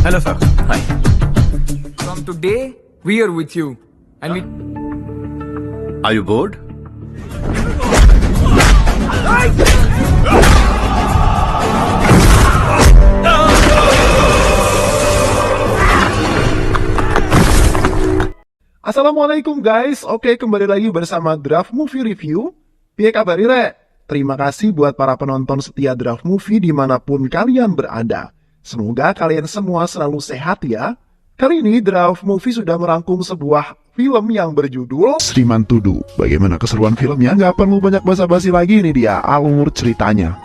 Hello, sir. Hi. From today, we are with you. And we... Are you bored? Assalamualaikum guys, oke kembali lagi bersama Draft Movie Review. Piye kabar Rek? Terima kasih buat para penonton setia Draft Movie dimanapun kalian berada. Semoga kalian semua selalu sehat ya. Kali ini Draft Movie sudah merangkum sebuah film yang berjudul Sriman Tudu. Bagaimana keseruan filmnya? Nggak perlu banyak basa-basi lagi, ini dia alur ceritanya.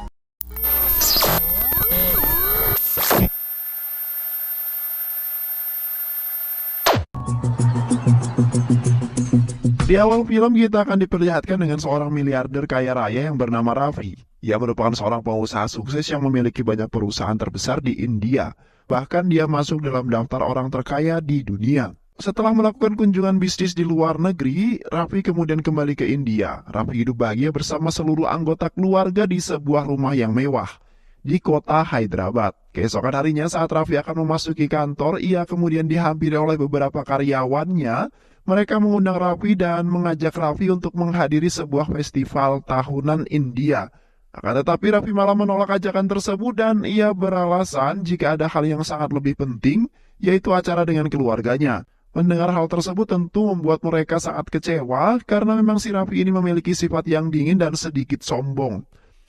Di awal film kita akan diperlihatkan dengan seorang miliarder kaya raya yang bernama Raffi. Ia merupakan seorang pengusaha sukses yang memiliki banyak perusahaan terbesar di India. Bahkan dia masuk dalam daftar orang terkaya di dunia. Setelah melakukan kunjungan bisnis di luar negeri, Raffi kemudian kembali ke India. Raffi hidup bahagia bersama seluruh anggota keluarga di sebuah rumah yang mewah di kota Hyderabad. Keesokan harinya saat Raffi akan memasuki kantor, ia kemudian dihampiri oleh beberapa karyawannya. Mereka mengundang Raffi dan mengajak Raffi untuk menghadiri sebuah festival tahunan India. Akan tetapi Raffi malah menolak ajakan tersebut dan ia beralasan jika ada hal yang sangat lebih penting, yaitu acara dengan keluarganya. Mendengar hal tersebut tentu membuat mereka sangat kecewa karena memang si Raffi ini memiliki sifat yang dingin dan sedikit sombong.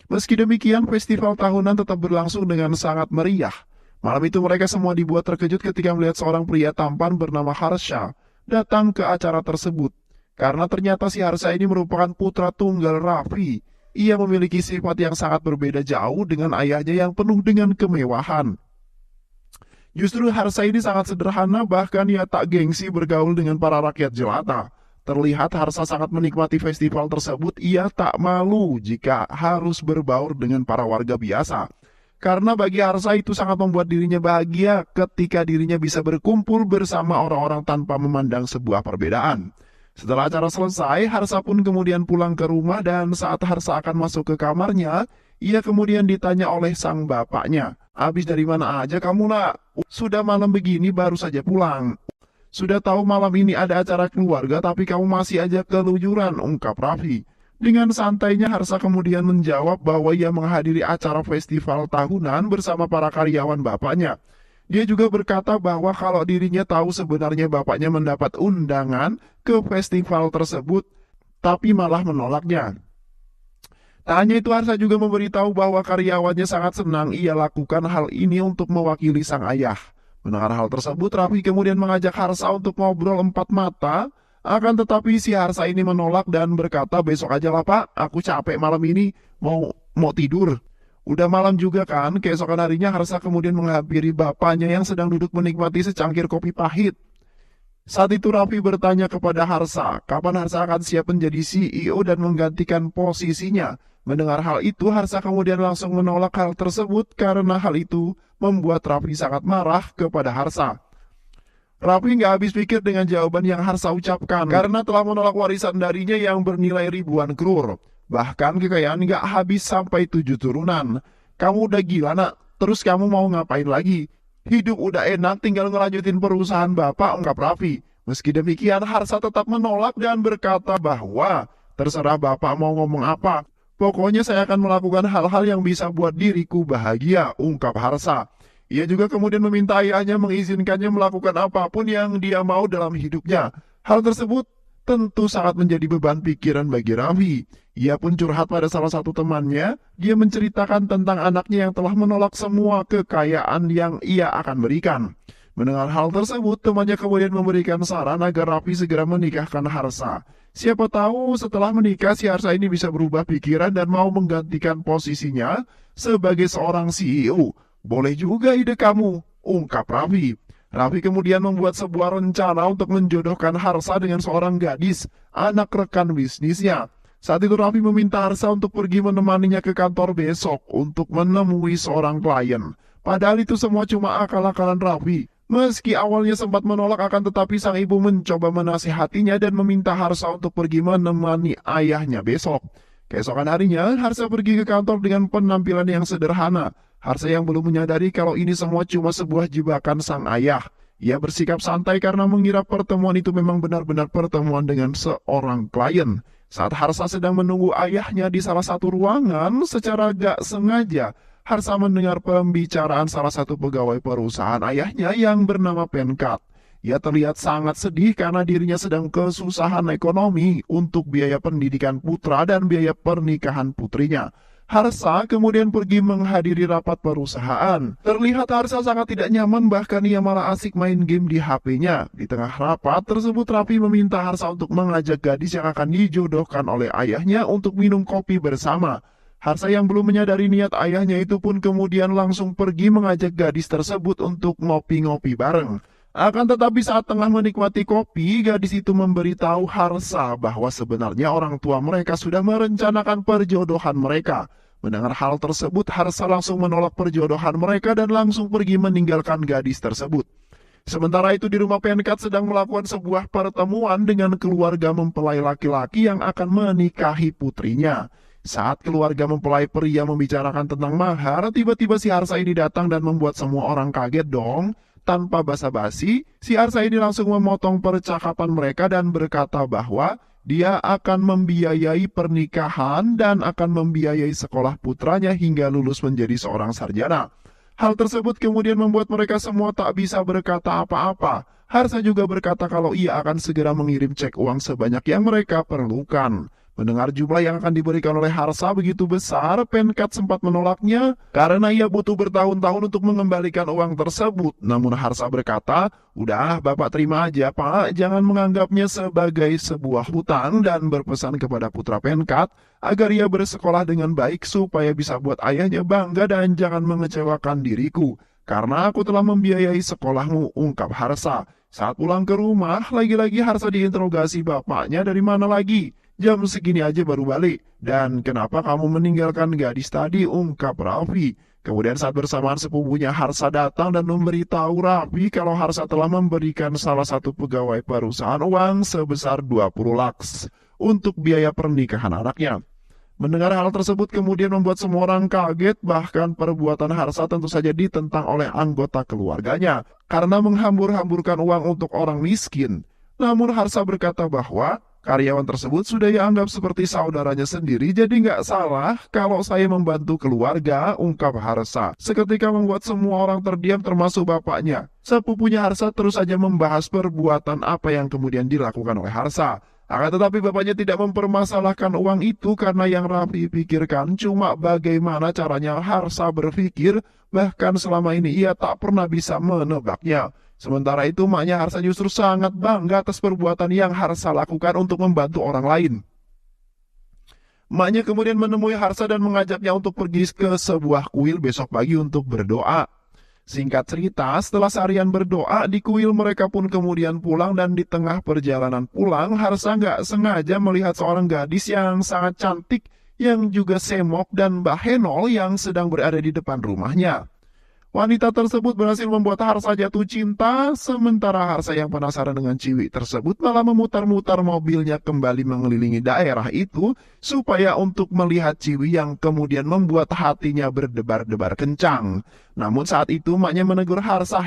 Meski demikian, festival tahunan tetap berlangsung dengan sangat meriah. Malam itu mereka semua dibuat terkejut ketika melihat seorang pria tampan bernama Harsha datang ke acara tersebut. Karena ternyata si Harsha ini merupakan putra tunggal Raffi. Ia memiliki sifat yang sangat berbeda jauh dengan ayahnya yang penuh dengan kemewahan. Justru Harsha ini sangat sederhana, bahkan ia tak gengsi bergaul dengan para rakyat jelata. Terlihat Harsha sangat menikmati festival tersebut, ia tak malu jika harus berbaur dengan para warga biasa. Karena bagi Harsha itu sangat membuat dirinya bahagia ketika dirinya bisa berkumpul bersama orang-orang tanpa memandang sebuah perbedaan. Setelah acara selesai, Harsha pun kemudian pulang ke rumah dan saat Harsha akan masuk ke kamarnya, ia kemudian ditanya oleh sang bapaknya, "Habis dari mana aja kamu nak? Sudah malam begini baru saja pulang. Sudah tahu malam ini ada acara keluarga tapi kamu masih aja keluyuran," ungkap Raffi. Dengan santainya Harsha kemudian menjawab bahwa ia menghadiri acara festival tahunan bersama para karyawan bapaknya. Dia juga berkata bahwa kalau dirinya tahu sebenarnya bapaknya mendapat undangan ke festival tersebut, tapi malah menolaknya. Tak hanya itu, Harsha juga memberitahu bahwa karyawannya sangat senang ia lakukan hal ini untuk mewakili sang ayah. Mendengar hal tersebut, Raffi kemudian mengajak Harsha untuk ngobrol empat mata. Akan tetapi si Harsha ini menolak dan berkata, "Besok aja lah pak, aku capek malam ini, mau tidur." Udah malam juga kan. Keesokan harinya Harsha kemudian menghampiri bapaknya yang sedang duduk menikmati secangkir kopi pahit. Saat itu Raffi bertanya kepada Harsha, kapan Harsha akan siap menjadi CEO dan menggantikan posisinya. Mendengar hal itu, Harsha kemudian langsung menolak hal tersebut karena hal itu membuat Raffi sangat marah kepada Harsha. Raffi nggak habis pikir dengan jawaban yang Harsha ucapkan karena telah menolak warisan darinya yang bernilai ribuan krur. Bahkan kekayaan nggak habis sampai 7 turunan. "Kamu udah gila nak, terus kamu mau ngapain lagi? Hidup udah enak, tinggal ngelanjutin perusahaan bapak," ungkap Raffi. Meski demikian, Harsha tetap menolak dan berkata bahwa terserah bapak mau ngomong apa. "Pokoknya saya akan melakukan hal-hal yang bisa buat diriku bahagia," ungkap Harsha. Ia juga kemudian meminta ayahnya mengizinkannya melakukan apapun yang dia mau dalam hidupnya. Hal tersebut tentu sangat menjadi beban pikiran bagi Raffi. Ia pun curhat pada salah satu temannya. Dia menceritakan tentang anaknya yang telah menolak semua kekayaan yang ia akan berikan. Mendengar hal tersebut, temannya kemudian memberikan saran agar Raffi segera menikahkan Harsha. Siapa tahu setelah menikah si Harsha ini bisa berubah pikiran dan mau menggantikan posisinya sebagai seorang CEO. "Boleh juga ide kamu," ungkap Raffi. Raffi kemudian membuat sebuah rencana untuk menjodohkan Harsha dengan seorang gadis, anak rekan bisnisnya. Saat itu Raffi meminta Harsha untuk pergi menemaninya ke kantor besok untuk menemui seorang klien. Padahal itu semua cuma akal-akalan Raffi. Meski awalnya sempat menolak, akan tetapi sang ibu mencoba menasihatinya dan meminta Harsha untuk pergi menemani ayahnya besok. Keesokan harinya, Harsha pergi ke kantor dengan penampilan yang sederhana. Harsa yang belum menyadari kalau ini semua cuma sebuah jebakan sang ayah. Ia bersikap santai karena mengira pertemuan itu memang benar-benar pertemuan dengan seorang klien. Saat Harsa sedang menunggu ayahnya di salah satu ruangan, secara gak sengaja, Harsa mendengar pembicaraan salah satu pegawai perusahaan ayahnya yang bernama Penkat. Ia terlihat sangat sedih karena dirinya sedang kesusahan ekonomi untuk biaya pendidikan putra dan biaya pernikahan putrinya. Harsa kemudian pergi menghadiri rapat perusahaan. Terlihat Harsa sangat tidak nyaman, bahkan ia malah asik main game di HP-nya. Di tengah rapat tersebut, Raffi meminta Harsa untuk mengajak gadis yang akan dijodohkan oleh ayahnya untuk minum kopi bersama. Harsa yang belum menyadari niat ayahnya itu pun kemudian langsung pergi mengajak gadis tersebut untuk ngopi-ngopi bareng. Akan tetapi saat tengah menikmati kopi, gadis itu memberitahu Harsa bahwa sebenarnya orang tua mereka sudah merencanakan perjodohan mereka. Mendengar hal tersebut, Harsa langsung menolak perjodohan mereka dan langsung pergi meninggalkan gadis tersebut. Sementara itu di rumah Penkat sedang melakukan sebuah pertemuan dengan keluarga mempelai laki-laki yang akan menikahi putrinya. Saat keluarga mempelai pria membicarakan tentang mahar, tiba-tiba si Harsa ini datang dan membuat semua orang kaget dong. Tanpa basa-basi, si Harsa ini langsung memotong percakapan mereka dan berkata bahwa dia akan membiayai pernikahan dan akan membiayai sekolah putranya hingga lulus menjadi seorang sarjana. Hal tersebut kemudian membuat mereka semua tak bisa berkata apa-apa. Harsa juga berkata kalau ia akan segera mengirim cek uang sebanyak yang mereka perlukan. Mendengar jumlah yang akan diberikan oleh Harsa begitu besar, Penkat sempat menolaknya karena ia butuh bertahun-tahun untuk mengembalikan uang tersebut. Namun Harsa berkata, "Udah, Bapak terima aja, Pak. Jangan menganggapnya sebagai sebuah hutang," dan berpesan kepada putra Penkat agar ia bersekolah dengan baik supaya bisa buat ayahnya bangga dan jangan mengecewakan diriku. Karena aku telah membiayai sekolahmu, ungkap Harsa. Saat pulang ke rumah, lagi-lagi Harsa diinterogasi bapaknya, dari mana lagi? Jam segini aja baru balik. Dan kenapa kamu meninggalkan gadis tadi, ungkap Raffi. Kemudian saat bersamaan sepupunya Harsa datang dan memberitahu Raffi kalau Harsa telah memberikan salah satu pegawai perusahaan uang sebesar 20 lakhs untuk biaya pernikahan anaknya. Mendengar hal tersebut kemudian membuat semua orang kaget, bahkan perbuatan Harsa tentu saja ditentang oleh anggota keluarganya karena menghambur-hamburkan uang untuk orang miskin. Namun Harsa berkata bahwa karyawan tersebut sudah ia anggap seperti saudaranya sendiri, jadi nggak salah kalau saya membantu keluarga, ungkap Harsa. Seketika membuat semua orang terdiam termasuk bapaknya. Sepupunya Harsa terus saja membahas perbuatan apa yang kemudian dilakukan oleh Harsa. Akan tetapi bapaknya tidak mempermasalahkan uang itu karena yang Raffi pikirkan cuma bagaimana caranya Harsa berpikir, bahkan selama ini ia tak pernah bisa menebaknya. Sementara itu maknya Harsa justru sangat bangga atas perbuatan yang Harsa lakukan untuk membantu orang lain. Maknya kemudian menemui Harsa dan mengajaknya untuk pergi ke sebuah kuil besok pagi untuk berdoa. Singkat cerita, setelah seharian berdoa di kuil, mereka pun kemudian pulang dan di tengah perjalanan pulang, Harsa nggak sengaja melihat seorang gadis yang sangat cantik yang juga semok dan bahenol yang sedang berada di depan rumahnya. Wanita tersebut berhasil membuat Harsa jatuh cinta, sementara Harsa yang penasaran dengan ciwi tersebut malah memutar-mutar mobilnya kembali mengelilingi daerah itu supaya untuk melihat ciwi yang kemudian membuat hatinya berdebar-debar kencang. Namun saat itu maknya menegur Harsa,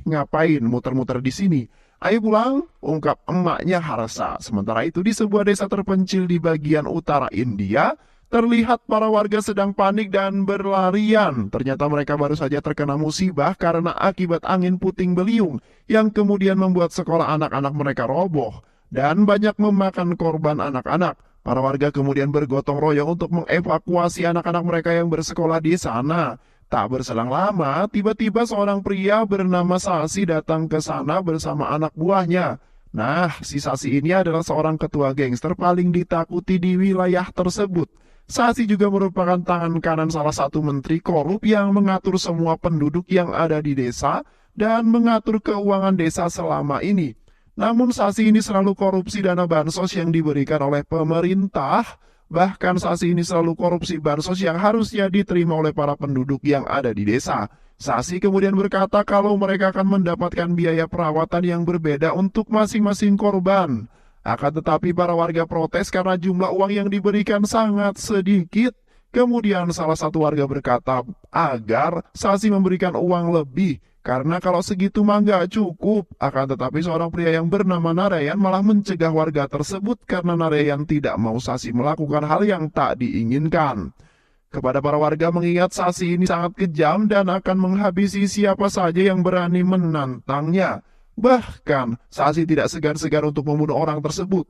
ngapain muter-muter di sini? Ayo pulang, ungkap emaknya Harsa. Sementara itu di sebuah desa terpencil di bagian utara India, terlihat para warga sedang panik dan berlarian. Ternyata mereka baru saja terkena musibah karena akibat angin puting beliung yang kemudian membuat sekolah anak-anak mereka roboh dan banyak memakan korban anak-anak. Para warga kemudian bergotong royong untuk mengevakuasi anak-anak mereka yang bersekolah di sana. Tak berselang lama, tiba-tiba seorang pria bernama Sasi datang ke sana bersama anak buahnya. Nah, si Sasi ini adalah seorang ketua gangster paling ditakuti di wilayah tersebut. Sasi juga merupakan tangan kanan salah satu menteri korup yang mengatur semua penduduk yang ada di desa dan mengatur keuangan desa selama ini. Namun Sasi ini selalu korupsi dana bansos yang diberikan oleh pemerintah. Bahkan Sasi ini selalu korupsi bansos yang harusnya diterima oleh para penduduk yang ada di desa. Sasi kemudian berkata kalau mereka akan mendapatkan biaya perawatan yang berbeda untuk masing-masing korban. Akan tetapi para warga protes karena jumlah uang yang diberikan sangat sedikit. Kemudian salah satu warga berkata agar Sasi memberikan uang lebih, karena kalau segitu mah nggak cukup. Akan tetapi seorang pria yang bernama Narayan malah mencegah warga tersebut karena Narayan tidak mau Sasi melakukan hal yang tak diinginkan. Kepada para warga mengingat Sasi ini sangat kejam dan akan menghabisi siapa saja yang berani menantangnya. Bahkan Sasi tidak segan-segan untuk membunuh orang tersebut.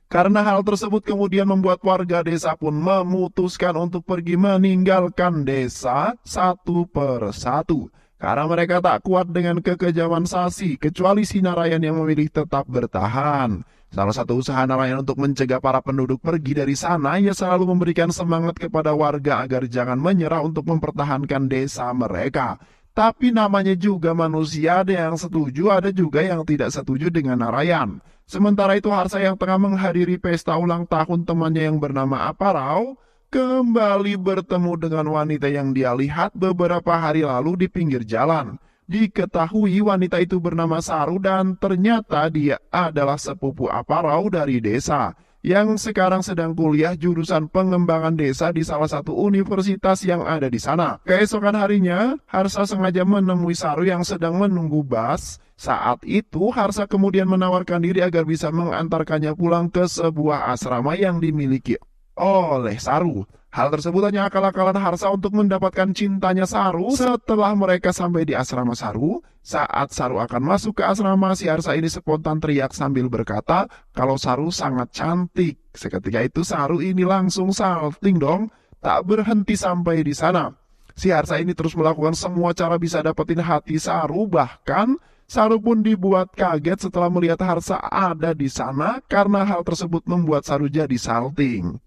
Karena hal tersebut kemudian membuat warga desa pun memutuskan untuk pergi meninggalkan desa satu persatu. Karena mereka tak kuat dengan kekejaman Sasi, kecuali si Narayan yang memilih tetap bertahan. Salah satu usaha Narayan untuk mencegah para penduduk pergi dari sana, ia selalu memberikan semangat kepada warga agar jangan menyerah untuk mempertahankan desa mereka. Tapi namanya juga manusia, ada yang setuju, ada juga yang tidak setuju dengan Narayan. Sementara itu Harsa yang tengah menghadiri pesta ulang tahun temannya yang bernama Aparau, kembali bertemu dengan wanita yang dia lihat beberapa hari lalu di pinggir jalan. Diketahui wanita itu bernama Saru dan ternyata dia adalah sepupu Aparau dari desa, yang sekarang sedang kuliah jurusan pengembangan desa di salah satu universitas yang ada di sana. Keesokan harinya, Harsa sengaja menemui Saru yang sedang menunggu bus. Saat itu, Harsa kemudian menawarkan diri agar bisa mengantarkannya pulang ke sebuah asrama yang dimiliki oleh Saru. Hal tersebut hanya akal-akalan Harsa untuk mendapatkan cintanya Saru. Setelah mereka sampai di asrama Saru, saat Saru akan masuk ke asrama, si Harsa ini spontan teriak sambil berkata kalau Saru sangat cantik. Seketika itu Saru ini langsung salting dong, tak berhenti sampai di sana. Si Harsa ini terus melakukan semua cara bisa dapetin hati Saru, bahkan Saru pun dibuat kaget setelah melihat Harsa ada di sana karena hal tersebut membuat Saru jadi salting.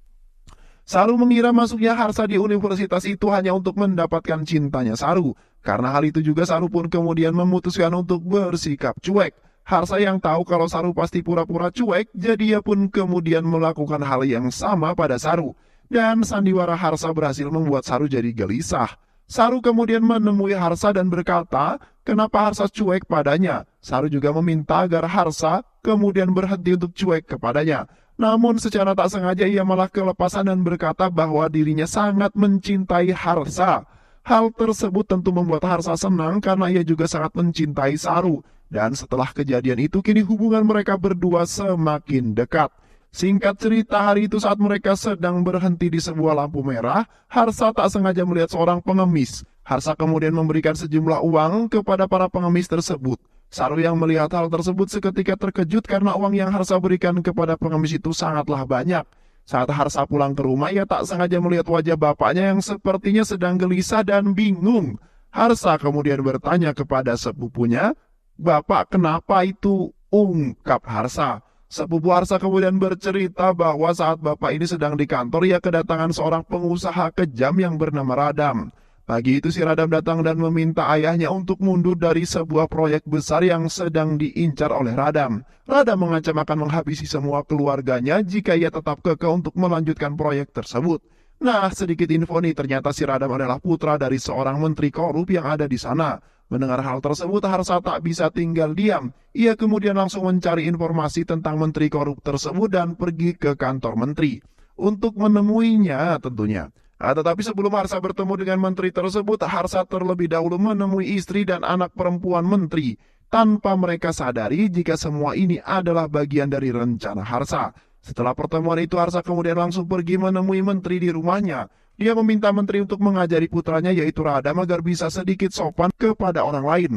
Saru mengira masuknya Harsa di universitas itu hanya untuk mendapatkan cintanya Saru. Karena hal itu juga Saru pun kemudian memutuskan untuk bersikap cuek. Harsa yang tahu kalau Saru pasti pura-pura cuek, jadi ia pun kemudian melakukan hal yang sama pada Saru. Dan sandiwara Harsa berhasil membuat Saru jadi gelisah. Saru kemudian menemui Harsa dan berkata, kenapa Harsa cuek padanya? Saru juga meminta agar Harsa kemudian berhenti untuk cuek kepadanya. Namun secara tak sengaja ia malah kelepasan dan berkata bahwa dirinya sangat mencintai Harsa. Hal tersebut tentu membuat Harsa senang karena ia juga sangat mencintai Saru. Dan setelah kejadian itu kini hubungan mereka berdua semakin dekat. Singkat cerita, hari itu saat mereka sedang berhenti di sebuah lampu merah, Harsa tak sengaja melihat seorang pengemis. Harsa kemudian memberikan sejumlah uang kepada para pengemis tersebut. Saru yang melihat hal tersebut seketika terkejut karena uang yang Harsa berikan kepada pengemis itu sangatlah banyak. Saat Harsa pulang ke rumah, ia tak sengaja melihat wajah bapaknya yang sepertinya sedang gelisah dan bingung. Harsa kemudian bertanya kepada sepupunya, "Bapak, kenapa itu?" ungkap Harsa. Sepupu Harsa kemudian bercerita bahwa saat bapak ini sedang di kantor, ia kedatangan seorang pengusaha kejam yang bernama Radam. Pagi itu si Radam datang dan meminta ayahnya untuk mundur dari sebuah proyek besar yang sedang diincar oleh Radam. Radam mengancam akan menghabisi semua keluarganya jika ia tetap kekeh untuk melanjutkan proyek tersebut. Nah, sedikit info nih, ternyata si Radam adalah putra dari seorang menteri korup yang ada di sana. Mendengar hal tersebut, Harsa tak bisa tinggal diam. Ia kemudian langsung mencari informasi tentang menteri korup tersebut dan pergi ke kantor menteri untuk menemuinya tentunya. Tetapi sebelum Harsa bertemu dengan menteri tersebut, Harsa terlebih dahulu menemui istri dan anak perempuan menteri, tanpa mereka sadari jika semua ini adalah bagian dari rencana Harsa. Setelah pertemuan itu, Harsa kemudian langsung pergi menemui menteri di rumahnya. Dia meminta menteri untuk mengajari putranya yaitu Radam agar bisa sedikit sopan kepada orang lain.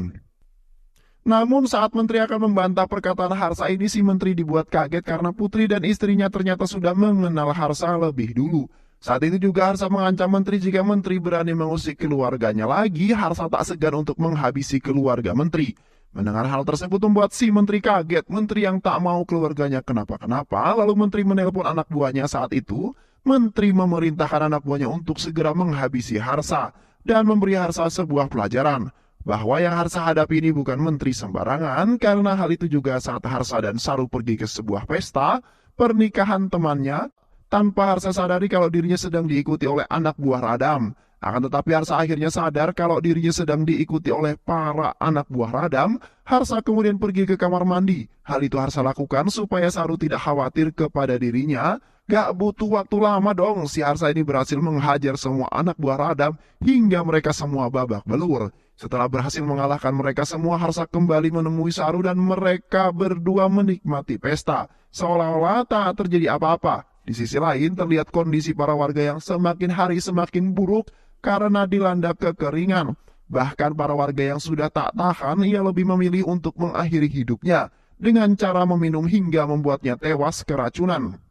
Namun saat menteri akan membantah perkataan Harsa ini, si menteri dibuat kaget karena putri dan istrinya ternyata sudah mengenal Harsa lebih dulu. Saat itu juga Harsa mengancam menteri jika menteri berani mengusik keluarganya lagi, Harsa tak segan untuk menghabisi keluarga menteri. Mendengar hal tersebut membuat si menteri kaget, menteri yang tak mau keluarganya kenapa-kenapa, lalu menteri menelpon anak buahnya saat itu. Menteri memerintahkan anak buahnya untuk segera menghabisi Harsa dan memberi Harsa sebuah pelajaran. Bahwa yang Harsa hadapi ini bukan menteri sembarangan, karena hal itu juga saat Harsa dan Saru pergi ke sebuah pesta pernikahan temannya, tanpa Harsa sadari kalau dirinya sedang diikuti oleh anak buah Radam. Akan tetapi Harsa akhirnya sadar kalau dirinya sedang diikuti oleh para anak buah Radam. Harsa kemudian pergi ke kamar mandi. Hal itu Harsa lakukan supaya Saru tidak khawatir kepada dirinya, Gak butuh waktu lama dong, si Harsa ini berhasil menghajar semua anak buah Radam hingga mereka semua babak belur. Setelah berhasil mengalahkan mereka semua, Harsa kembali menemui Saru dan mereka berdua menikmati pesta, seolah-olah tak terjadi apa-apa. Di sisi lain, terlihat kondisi para warga yang semakin hari semakin buruk karena dilanda kekeringan. Bahkan para warga yang sudah tak tahan, ia lebih memilih untuk mengakhiri hidupnya dengan cara meminum hingga membuatnya tewas keracunan.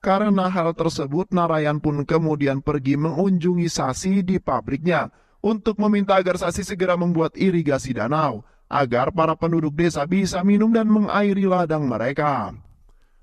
Karena hal tersebut, Narayan pun kemudian pergi mengunjungi Sasi di pabriknya untuk meminta agar Sasi segera membuat irigasi danau, agar para penduduk desa bisa minum dan mengairi ladang mereka.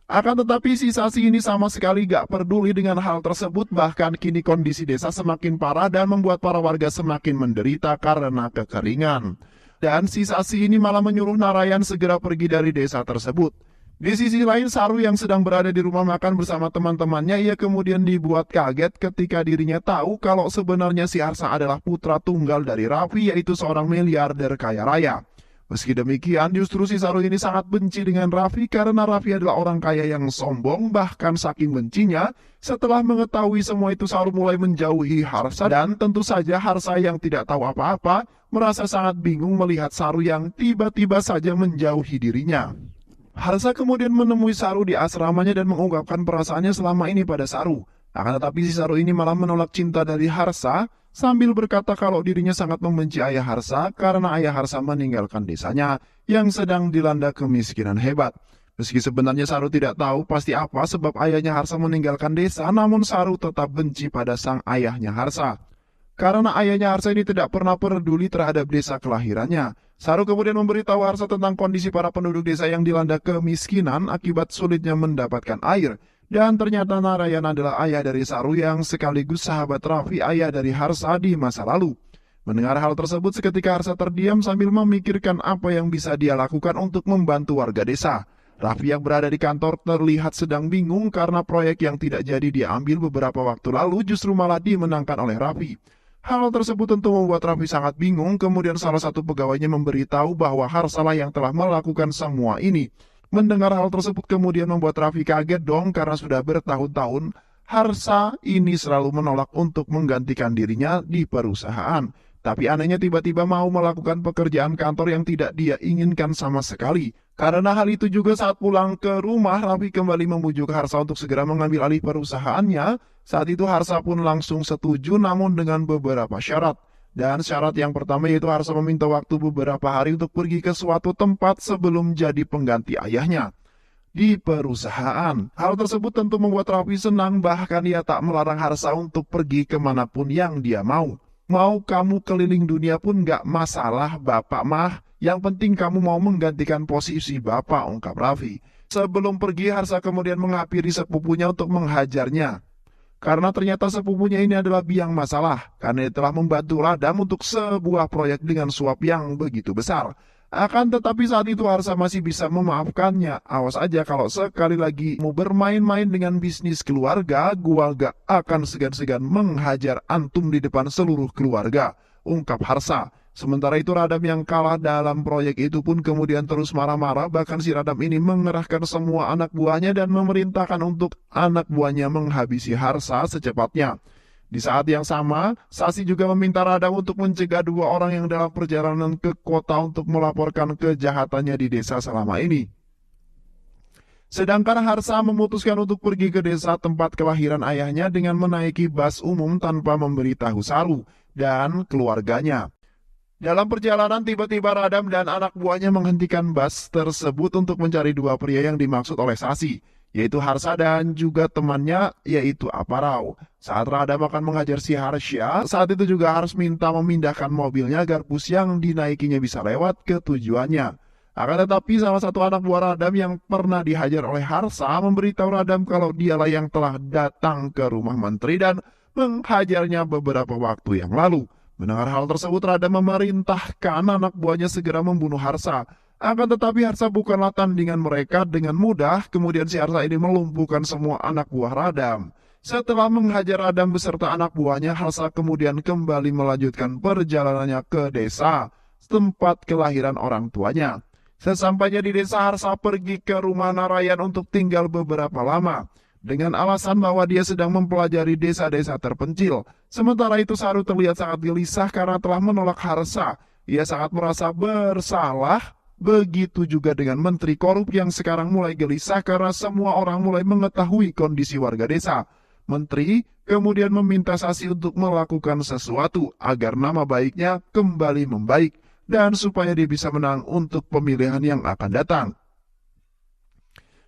Akan tetapi si Sasi ini sama sekali gak peduli dengan hal tersebut, bahkan kini kondisi desa semakin parah dan membuat para warga semakin menderita karena kekeringan. Dan si Sasi ini malah menyuruh Narayan segera pergi dari desa tersebut. Di sisi lain, Saru yang sedang berada di rumah makan bersama teman-temannya, ia kemudian dibuat kaget ketika dirinya tahu kalau sebenarnya si Harsa adalah putra tunggal dari Raffi, yaitu seorang miliarder kaya raya. Meski demikian, justru si Saru ini sangat benci dengan Raffi karena Raffi adalah orang kaya yang sombong, bahkan saking bencinya, setelah mengetahui semua itu Saru mulai menjauhi Harsa dan tentu saja Harsa yang tidak tahu apa-apa merasa sangat bingung melihat Saru yang tiba-tiba saja menjauhi dirinya. Harsa kemudian menemui Saru di asramanya dan mengungkapkan perasaannya selama ini pada Saru. Akan tetapi si Saru ini malah menolak cinta dari Harsa sambil berkata kalau dirinya sangat membenci ayah Harsa karena ayah Harsa meninggalkan desanya yang sedang dilanda kemiskinan hebat. Meski sebenarnya Saru tidak tahu pasti apa sebab ayahnya Harsa meninggalkan desa, namun Saru tetap benci pada sang ayahnya Harsa. Karena ayahnya Harsa ini tidak pernah peduli terhadap desa kelahirannya. Saru kemudian memberitahu Harsa tentang kondisi para penduduk desa yang dilanda kemiskinan akibat sulitnya mendapatkan air. Dan ternyata Narayan adalah ayah dari Saru yang sekaligus sahabat Raffi, ayah dari Harsa di masa lalu. Mendengar hal tersebut, seketika Harsa terdiam sambil memikirkan apa yang bisa dia lakukan untuk membantu warga desa. Raffi yang berada di kantor terlihat sedang bingung karena proyek yang tidak jadi diambil beberapa waktu lalu justru malah dimenangkan oleh Raffi. Hal tersebut tentu membuat Raffi sangat bingung, kemudian salah satu pegawainya memberitahu bahwa Harsalah yang telah melakukan semua ini. Mendengar hal tersebut kemudian membuat Raffi kaget dong karena sudah bertahun-tahun Harsa ini selalu menolak untuk menggantikan dirinya di perusahaan. Tapi anehnya tiba-tiba mau melakukan pekerjaan kantor yang tidak dia inginkan sama sekali. Karena hal itu juga saat pulang ke rumah, Raffi kembali membujuk Harsa untuk segera mengambil alih perusahaannya. Saat itu Harsa pun langsung setuju namun dengan beberapa syarat. Dan syarat yang pertama yaitu Harsa meminta waktu beberapa hari untuk pergi ke suatu tempat sebelum jadi pengganti ayahnya di perusahaan. Hal tersebut tentu membuat Raffi senang, bahkan ia tak melarang Harsa untuk pergi kemanapun yang dia mau. Mau kamu keliling dunia pun gak masalah bapak mah, yang penting kamu mau menggantikan posisi bapak, ungkap Raffi. Sebelum pergi, Harsa kemudian menghampiri sepupunya untuk menghajarnya. Karena ternyata sepupunya ini adalah biang masalah, karena dia telah membantu Radam untuk sebuah proyek dengan suap yang begitu besar. Akan tetapi saat itu Harsa masih bisa memaafkannya. Awas aja kalau sekali lagi mau bermain-main dengan bisnis keluarga, gua gak akan segan-segan menghajar antum di depan seluruh keluarga, ungkap Harsa. Sementara itu Radam yang kalah dalam proyek itu pun kemudian terus marah-marah, bahkan si Radam ini mengerahkan semua anak buahnya dan memerintahkan untuk anak buahnya menghabisi Harsa secepatnya. Di saat yang sama, Sasi juga meminta Radam untuk mencegah dua orang yang dalam perjalanan ke kota untuk melaporkan kejahatannya di desa selama ini. Sedangkan Harsa memutuskan untuk pergi ke desa tempat kelahiran ayahnya dengan menaiki bus umum tanpa memberitahu Saru dan keluarganya. Dalam perjalanan tiba-tiba Radam dan anak buahnya menghentikan bus tersebut untuk mencari dua pria yang dimaksud oleh Sasi, yaitu Harsa dan juga temannya yaitu Aparau. Saat Radam akan menghajar si Harsha, saat itu juga harus minta memindahkan mobilnya agar bus yang dinaikinya bisa lewat ke tujuannya. Akan tetapi salah satu anak buah Radam yang pernah dihajar oleh Harsa memberitahu Radam kalau dialah yang telah datang ke rumah menteri dan menghajarnya beberapa waktu yang lalu. Mendengar hal tersebut, Radam memerintahkan anak buahnya segera membunuh Harsa. Akan tetapi Harsa bukanlah tandingan mereka, dengan mudah kemudian si Harsa ini melumpuhkan semua anak buah Radam. Setelah menghajar Radam beserta anak buahnya, Harsa kemudian kembali melanjutkan perjalanannya ke desa, tempat kelahiran orang tuanya. Sesampainya di desa, Harsa pergi ke rumah Narayan untuk tinggal beberapa lama. dengan alasan bahwa dia sedang mempelajari desa-desa terpencil. Sementara itu Saru terlihat sangat gelisah karena telah menolak Harsa. Ia sangat merasa bersalah. Begitu juga dengan Menteri Korup yang sekarang mulai gelisah karena semua orang mulai mengetahui kondisi warga desa. Menteri kemudian meminta Sasi untuk melakukan sesuatu agar nama baiknya kembali membaik dan supaya dia bisa menang untuk pemilihan yang akan datang.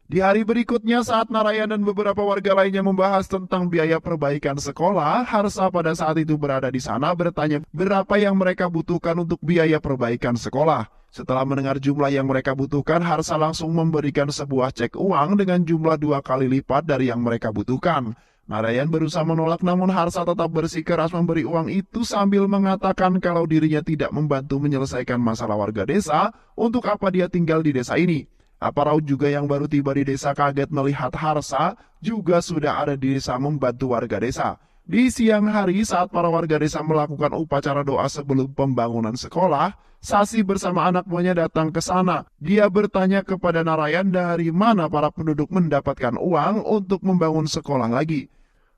Di hari berikutnya saat Narayan dan beberapa warga lainnya membahas tentang biaya perbaikan sekolah, Harsa pada saat itu berada di sana bertanya berapa yang mereka butuhkan untuk biaya perbaikan sekolah. Setelah mendengar jumlah yang mereka butuhkan, Harsa langsung memberikan sebuah cek uang dengan jumlah 2 kali lipat dari yang mereka butuhkan. Narayan berusaha menolak namun Harsa tetap bersikeras memberi uang itu sambil mengatakan kalau dirinya tidak membantu menyelesaikan masalah warga desa, untuk apa dia tinggal di desa ini. Aparau juga yang baru tiba di desa kaget melihat Harsa juga sudah ada di desa membantu warga desa. Di siang hari saat para warga desa melakukan upacara doa sebelum pembangunan sekolah, Sasi bersama anak buahnya datang ke sana. Dia bertanya kepada Narayan dari mana para penduduk mendapatkan uang untuk membangun sekolah lagi.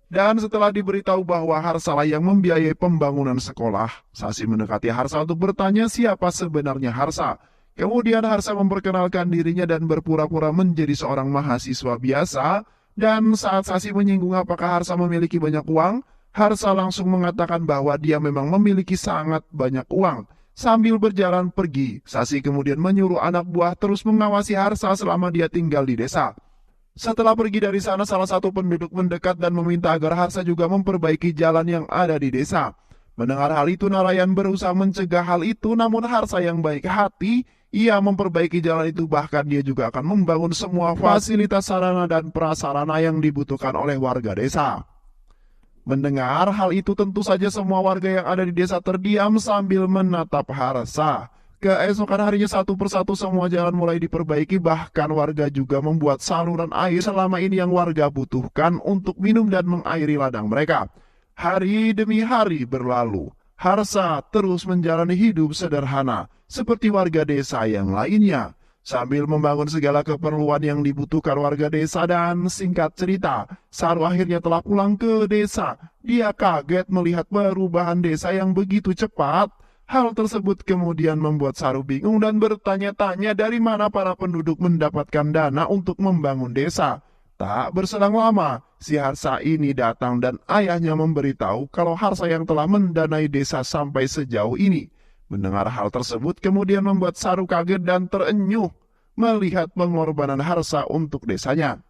Dan setelah diberitahu bahwa Harsa lah yang membiayai pembangunan sekolah, Sasi mendekati Harsa untuk bertanya siapa sebenarnya Harsa. Kemudian Harsa memperkenalkan dirinya dan berpura-pura menjadi seorang mahasiswa biasa. Dan saat Sasi menyinggung apakah Harsa memiliki banyak uang, Harsa langsung mengatakan bahwa dia memang memiliki sangat banyak uang. Sambil berjalan pergi, Sasi kemudian menyuruh anak buah terus mengawasi Harsa selama dia tinggal di desa. Setelah pergi dari sana, salah satu penduduk mendekat dan meminta agar Harsa juga memperbaiki jalan yang ada di desa. Mendengar hal itu, Narayan berusaha mencegah hal itu, namun Harsa yang baik hati, ia memperbaiki jalan itu, bahkan dia juga akan membangun semua fasilitas sarana dan prasarana yang dibutuhkan oleh warga desa. Mendengar hal itu tentu saja semua warga yang ada di desa terdiam sambil menatap Harsa. Keesokan harinya satu persatu semua jalan mulai diperbaiki, bahkan warga juga membuat saluran air selama ini yang warga butuhkan untuk minum dan mengairi ladang mereka. Hari demi hari berlalu, Harsa terus menjalani hidup sederhana seperti warga desa yang lainnya, sambil membangun segala keperluan yang dibutuhkan warga desa. Dan singkat cerita, Saru akhirnya telah pulang ke desa. Dia kaget melihat perubahan desa yang begitu cepat. Hal tersebut kemudian membuat Saru bingung dan bertanya-tanya dari mana para penduduk mendapatkan dana untuk membangun desa. Tak berselang lama, si Harsa ini datang dan ayahnya memberitahu kalau Harsa yang telah mendanai desa sampai sejauh ini. Mendengar hal tersebut kemudian membuat Saru kaget dan terenyuh melihat pengorbanan Harsa untuk desanya.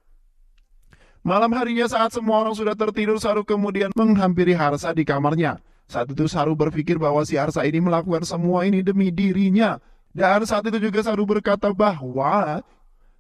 Malam harinya saat semua orang sudah tertidur, Saru kemudian menghampiri Harsa di kamarnya. Saat itu Saru berpikir bahwa si Harsa ini melakukan semua ini demi dirinya. Dan saat itu juga Saru berkata bahwa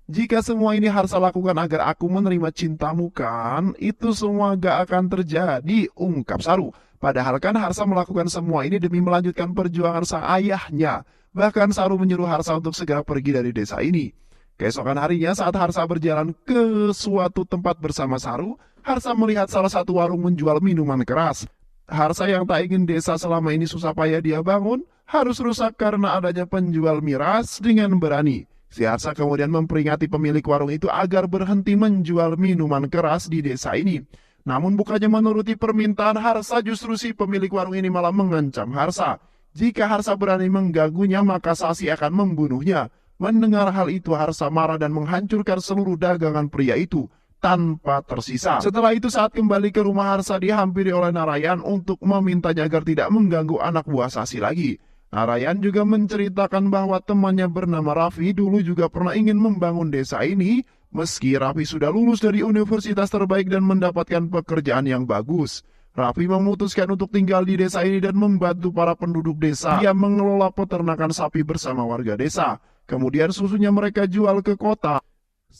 jika semua ini Harsa lakukan agar aku menerima cintamu kan, itu semua gak akan terjadi, ungkap Saru. Padahal kan Harsa melakukan semua ini demi melanjutkan perjuangan sang ayahnya. Bahkan Saru menyuruh Harsa untuk segera pergi dari desa ini. Keesokan harinya saat Harsa berjalan ke suatu tempat bersama Saru, Harsa melihat salah satu warung menjual minuman keras. Harsa yang tak ingin desa selama ini susah payah dia bangun, harus rusak karena adanya penjual miras dengan berani. Si Harsa kemudian memperingati pemilik warung itu agar berhenti menjual minuman keras di desa ini. Namun bukannya menuruti permintaan Harsa, justru si pemilik warung ini malah mengancam Harsa. Jika Harsa berani mengganggunya, maka Sasi akan membunuhnya. Mendengar hal itu, Harsa marah dan menghancurkan seluruh dagangan pria itu tanpa tersisa. Setelah itu saat kembali ke rumah, Harsa dihampiri oleh Narayan untuk memintanya agar tidak mengganggu anak buah Sasi lagi. Narayan juga menceritakan bahwa temannya bernama Raffi dulu juga pernah ingin membangun desa ini. Meski Raffi sudah lulus dari universitas terbaik dan mendapatkan pekerjaan yang bagus, Raffi memutuskan untuk tinggal di desa ini dan membantu para penduduk desa. Dia mengelola peternakan sapi bersama warga desa. Kemudian susunya mereka jual ke kota.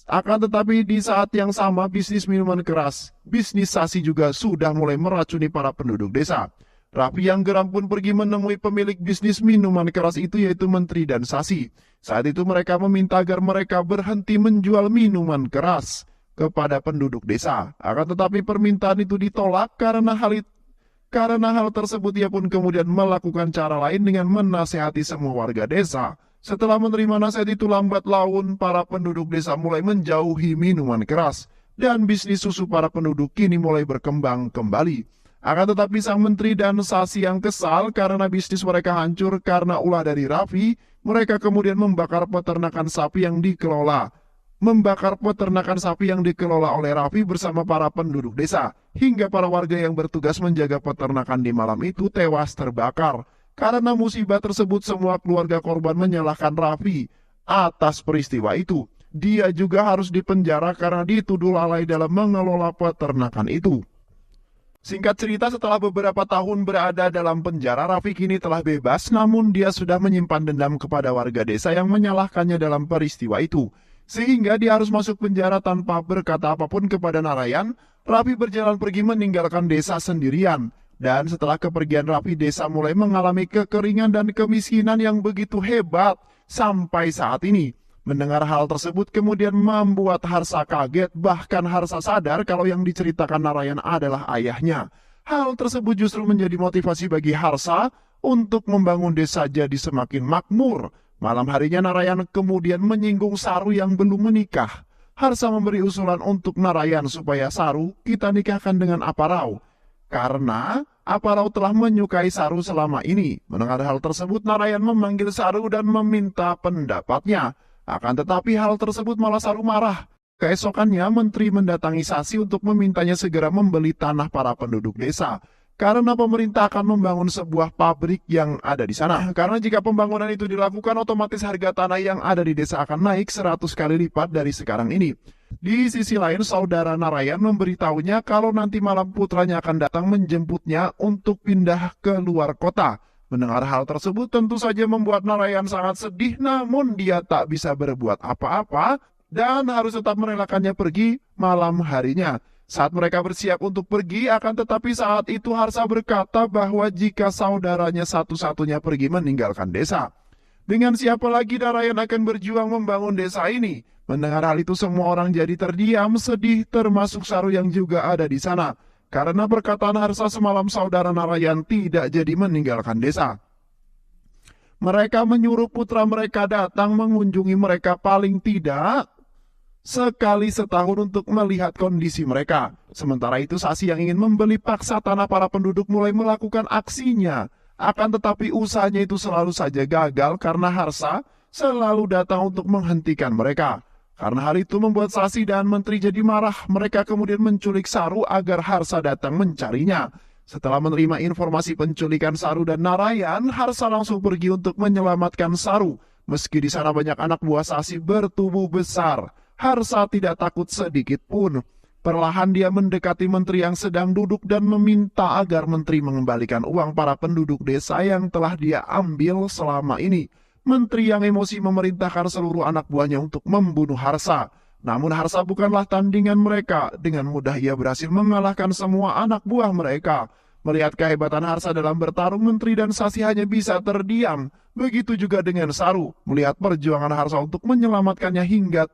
Akan tetapi di saat yang sama bisnis minuman keras, bisnis Sasi juga sudah mulai meracuni para penduduk desa. Raffi yang geram pun pergi menemui pemilik bisnis minuman keras itu, yaitu Menteri dan Sasi. Saat itu mereka meminta agar mereka berhenti menjual minuman keras kepada penduduk desa. Akan tetapi permintaan itu ditolak karena hal tersebut ia pun kemudian melakukan cara lain dengan menasehati semua warga desa. Setelah menerima nasihat itu, lambat laun para penduduk desa mulai menjauhi minuman keras. dan bisnis susu para penduduk kini mulai berkembang kembali. Akan tetapi sang menteri dan Sasi yang kesal karena bisnis mereka hancur karena ulah dari Raffi, mereka kemudian membakar peternakan sapi yang dikelola. Oleh Raffi bersama para penduduk desa, hingga para warga yang bertugas menjaga peternakan di malam itu tewas terbakar. Karena musibah tersebut, semua keluarga korban menyalahkan Raffi atas peristiwa itu. Dia juga harus dipenjara karena dituduh lalai dalam mengelola peternakan itu. Singkat cerita, setelah beberapa tahun berada dalam penjara, Raffi kini telah bebas, namun dia sudah menyimpan dendam kepada warga desa yang menyalahkannya dalam peristiwa itu. Sehingga dia harus masuk penjara tanpa berkata apapun kepada Narayan. Raffi berjalan pergi meninggalkan desa sendirian. Dan setelah kepergian Raffi, desa mulai mengalami kekeringan dan kemiskinan yang begitu hebat sampai saat ini. Mendengar hal tersebut kemudian membuat Harsa kaget, bahkan Harsa sadar kalau yang diceritakan Narayan adalah ayahnya. Hal tersebut justru menjadi motivasi bagi Harsa untuk membangun desa jadi semakin makmur. Malam harinya Narayan kemudian menyinggung Saru yang belum menikah. Harsa memberi usulan untuk Narayan supaya Saru kita nikahkan dengan Aparau. Karena Aparau telah menyukai Saru selama ini. Mendengar hal tersebut, Narayan memanggil Saru dan meminta pendapatnya. Akan tetapi hal tersebut malah Saru marah. Keesokannya menteri mendatangi Sasi untuk memintanya segera membeli tanah para penduduk desa. Karena pemerintah akan membangun sebuah pabrik yang ada di sana. Karena jika pembangunan itu dilakukan, otomatis harga tanah yang ada di desa akan naik 100 kali lipat dari sekarang ini. Di sisi lain, saudara Narayan memberitahunya kalau nanti malam putranya akan datang menjemputnya untuk pindah ke luar kota. Mendengar hal tersebut tentu saja membuat Narayan sangat sedih, namun dia tak bisa berbuat apa-apa dan harus tetap merelakannya pergi malam harinya. Saat mereka bersiap untuk pergi, akan tetapi saat itu Harsa berkata bahwa jika saudaranya satu-satunya pergi meninggalkan desa, dengan siapa lagi Narayan akan berjuang membangun desa ini? Mendengar hal itu semua orang jadi terdiam, sedih, termasuk Saru yang juga ada di sana. Karena perkataan Harsa semalam saudara Narayan tidak jadi meninggalkan desa. Mereka menyuruh putra mereka datang mengunjungi mereka paling tidak sekali setahun untuk melihat kondisi mereka. Sementara itu Sasi yang ingin membeli paksa tanah para penduduk mulai melakukan aksinya. Akan tetapi usahanya itu selalu saja gagal karena Harsa selalu datang untuk menghentikan mereka. Karena hal itu membuat Sasi dan menteri jadi marah. Mereka kemudian menculik Saru agar Harsa datang mencarinya. Setelah menerima informasi penculikan Saru dan Narayan, Harsa langsung pergi untuk menyelamatkan Saru. Meski di sana banyak anak buah Sasi bertubuh besar, Harsa tidak takut sedikit pun. Perlahan dia mendekati menteri yang sedang duduk dan meminta agar menteri mengembalikan uang para penduduk desa yang telah dia ambil selama ini. Menteri yang emosi memerintahkan seluruh anak buahnya untuk membunuh Harsa. Namun Harsa bukanlah tandingan mereka. Dengan mudah ia berhasil mengalahkan semua anak buah mereka. Melihat kehebatan Harsa dalam bertarung, menteri dan Sasi hanya bisa terdiam. Begitu juga dengan Saru. Melihat perjuangan Harsa untuk menyelamatkannya hingga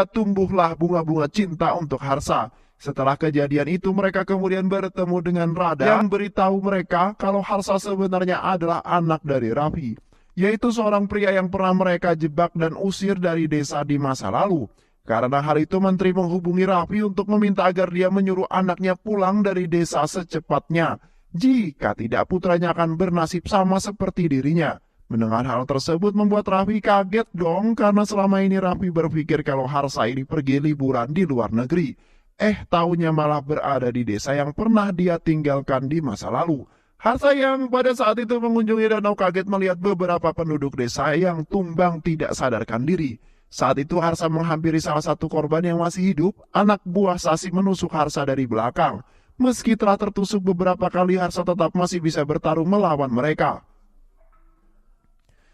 tumbuhlah bunga-bunga cinta untuk Harsa. Setelah kejadian itu, mereka kemudian bertemu dengan Rada yang beritahu mereka kalau Harsa sebenarnya adalah anak dari Raffi, yaitu seorang pria yang pernah mereka jebak dan usir dari desa di masa lalu. Karena hal itu, menteri menghubungi Raffi untuk meminta agar dia menyuruh anaknya pulang dari desa secepatnya. Jika tidak, putranya akan bernasib sama seperti dirinya. Mendengar hal tersebut membuat Raffi kaget dong, karena selama ini Raffi berpikir kalau Harsa ini pergi liburan di luar negeri. Taunya malah berada di desa yang pernah dia tinggalkan di masa lalu. Harsa yang pada saat itu mengunjungi danau kaget melihat beberapa penduduk desa yang tumbang tidak sadarkan diri. Saat itu Harsa menghampiri salah satu korban yang masih hidup. Anak buah Sasi menusuk Harsa dari belakang. Meski telah tertusuk beberapa kali, Harsa tetap masih bisa bertarung melawan mereka.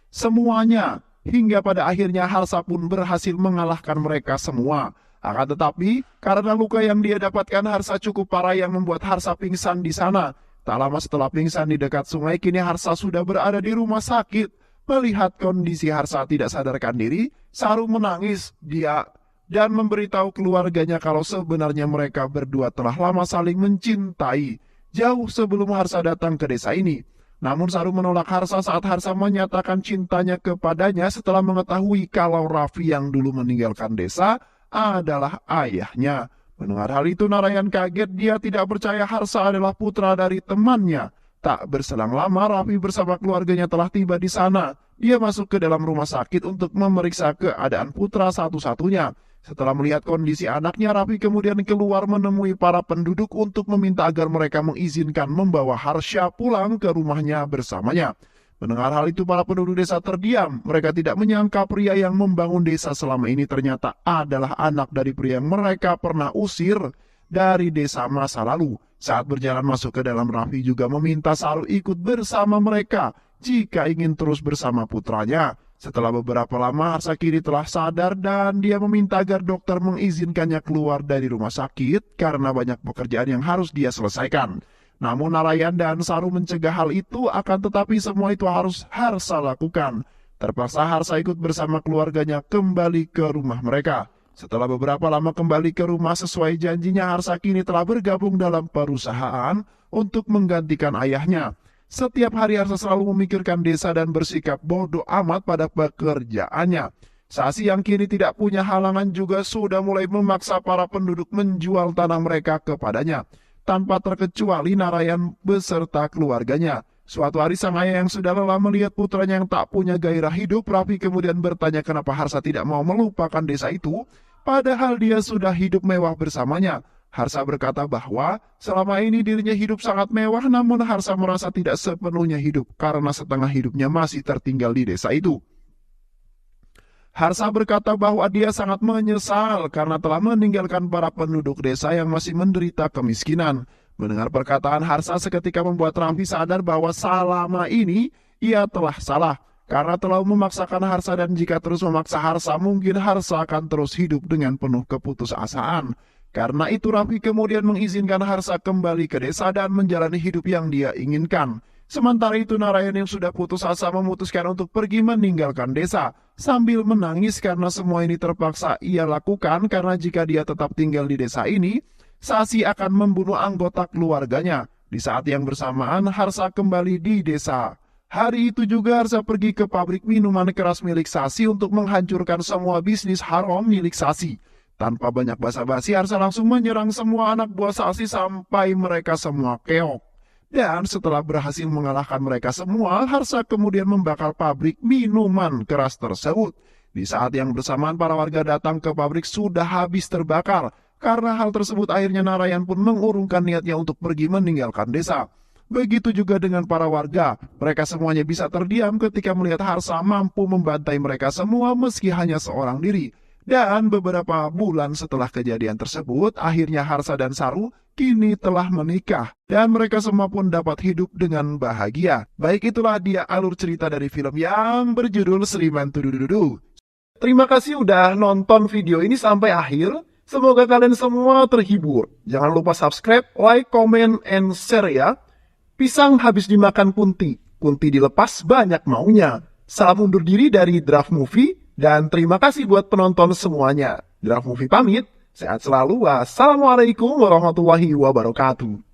Semuanya, hingga pada akhirnya Harsa pun berhasil mengalahkan mereka semua. Akan tetapi, karena luka yang dia dapatkan Harsa cukup parah yang membuat Harsa pingsan di sana. Tak lama setelah pingsan di dekat sungai, kini Harsa sudah berada di rumah sakit. Melihat kondisi Harsa tidak sadarkan diri, Saru menangis dan memberitahu keluarganya kalau sebenarnya mereka berdua telah lama saling mencintai, jauh sebelum Harsa datang ke desa ini. Namun Saru menolak Harsa saat Harsa menyatakan cintanya kepadanya setelah mengetahui kalau Raffi yang dulu meninggalkan desa adalah ayahnya. Mendengar hal itu, Narayan kaget. Dia tidak percaya Harsa adalah putra dari temannya. Tak berselang lama, Raffi bersama keluarganya telah tiba di sana. Dia masuk ke dalam rumah sakit untuk memeriksa keadaan putra satu-satunya. Setelah melihat kondisi anaknya, Raffi kemudian keluar menemui para penduduk untuk meminta agar mereka mengizinkan membawa Harsha pulang ke rumahnya bersamanya. Mendengar hal itu, para penduduk desa terdiam. Mereka tidak menyangka pria yang membangun desa selama ini ternyata adalah anak dari pria yang mereka pernah usir dari desa masa lalu. Saat berjalan masuk ke dalam, Raffi juga meminta Saru ikut bersama mereka jika ingin terus bersama putranya. Setelah beberapa lama, Harsa kini telah sadar dan dia meminta agar dokter mengizinkannya keluar dari rumah sakit karena banyak pekerjaan yang harus dia selesaikan. Namun Narayan dan Saru mencegah hal itu, akan tetapi semua itu harus Harsa lakukan. Terpaksa Harsa ikut bersama keluarganya kembali ke rumah mereka. Setelah beberapa lama kembali ke rumah sesuai janjinya, Harsa kini telah bergabung dalam perusahaan untuk menggantikan ayahnya. Setiap hari Harsa selalu memikirkan desa dan bersikap bodoh amat pada pekerjaannya. Sasi yang kini tidak punya halangan juga sudah mulai memaksa para penduduk menjual tanah mereka kepadanya. Tanpa terkecuali Narayan beserta keluarganya. Suatu hari sang ayah yang sudah lelah melihat putranya yang tak punya gairah hidup, Raffi kemudian bertanya kenapa Harsa tidak mau melupakan desa itu, padahal dia sudah hidup mewah bersamanya. Harsa berkata bahwa selama ini dirinya hidup sangat mewah, namun Harsa merasa tidak sepenuhnya hidup karena setengah hidupnya masih tertinggal di desa itu. Harsa berkata bahwa dia sangat menyesal karena telah meninggalkan para penduduk desa yang masih menderita kemiskinan. Mendengar perkataan Harsa seketika membuat Raffi sadar bahwa selama ini ia telah salah karena telah memaksakan Harsa, dan jika terus memaksa Harsa mungkin Harsa akan terus hidup dengan penuh keputusasaan. Karena itu Raffi kemudian mengizinkan Harsa kembali ke desa dan menjalani hidup yang dia inginkan. Sementara itu Narayan yang sudah putus asa memutuskan untuk pergi meninggalkan desa. Sambil menangis karena semua ini terpaksa ia lakukan karena jika dia tetap tinggal di desa ini, Sasi akan membunuh anggota keluarganya. Di saat yang bersamaan Harsa kembali di desa. Hari itu juga Harsa pergi ke pabrik minuman keras milik Sasi untuk menghancurkan semua bisnis haram milik Sasi. Tanpa banyak basa-basi, Harsa langsung menyerang semua anak buah Sasi sampai mereka semua keok. Dan setelah berhasil mengalahkan mereka semua, Harsa kemudian membakar pabrik minuman keras tersebut. Di saat yang bersamaan para warga datang ke pabrik sudah habis terbakar. Karena hal tersebut akhirnya Narayan pun mengurungkan niatnya untuk pergi meninggalkan desa. Begitu juga dengan para warga, mereka semuanya bisa terdiam ketika melihat Harsa mampu membantai mereka semua meski hanya seorang diri. Dan beberapa bulan setelah kejadian tersebut, akhirnya Harsa dan Saru kini telah menikah. Dan mereka semua pun dapat hidup dengan bahagia. Baik, itulah dia alur cerita dari film yang berjudul Sriman Tudududu. Terima kasih udah nonton video ini sampai akhir. Semoga kalian semua terhibur. Jangan lupa subscribe, like, comment, and share ya. Pisang habis dimakan kunti. Kunti dilepas banyak maunya. Salam undur diri dari Draft Movie. Dan terima kasih buat penonton semuanya. Draft Movie pamit. Sehat selalu. Wassalamualaikum warahmatullahi wabarakatuh.